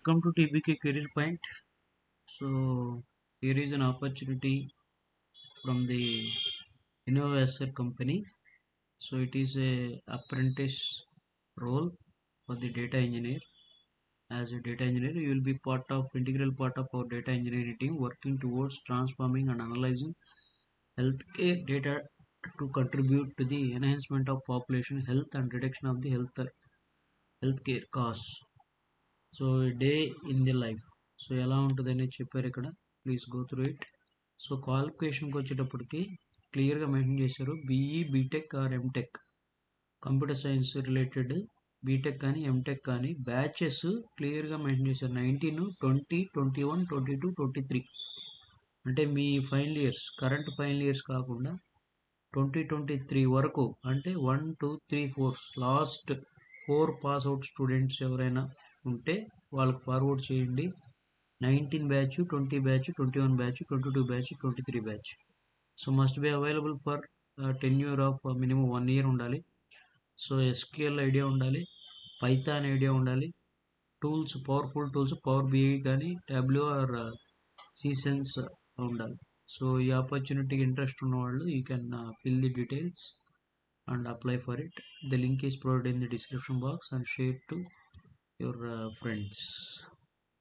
Welcome to TBK Career Point. So here is an opportunity from the Innovaser company. So it is a apprentice role for the data engineer. As a data engineer, you will be integral part of our data engineering team, working towards transforming and analyzing healthcare data to contribute to the enhancement of population health and reduction of the healthcare costs. So day in the life so ఎలా ఉంటుందని చెప్పారు ఇక్కడ. Please go through it. So క్వాలిఫికేషన్కి వచ్చేటప్పటికి క్లియర్గా mention చేశారు. BE BTech or MTech, computer science related BTech కానీ MTech కానీ. బ్యాచెస్ క్లియర్గా మెన్షన్ చేశారు. 19, 20, 21, 22, 23. అంటే మీ final years, current final years కాకుండా 2023 వరకు, అంటే 1, 2, 3, 4 లాస్ట్ 4 పాస్ అవుట్ స్టూడెంట్స్ ఎవరైనా ఉంటే వాళ్ళకి ఫార్వర్డ్ చేయండి. 19 batch, 20 batch, 21 batch, 22 batch, 23 batch. So must be available for tenure of minimum 1 year ఉండాలి. సో ఎస్క్యూఎల్ ఐడియా ఉండాలి, పైథాన్ ఐడియా ఉండాలి, tools, powerful tools, power BI కానీ టాబ్లెau ఆర్ సీసెన్స్ ఉండాలి. సో ఈ ఆపర్చునిటీకి ఇంట్రెస్ట్ ఉన్న వాళ్ళు you can fill the details and apply for it. The link is provided in the description box and share to your friends.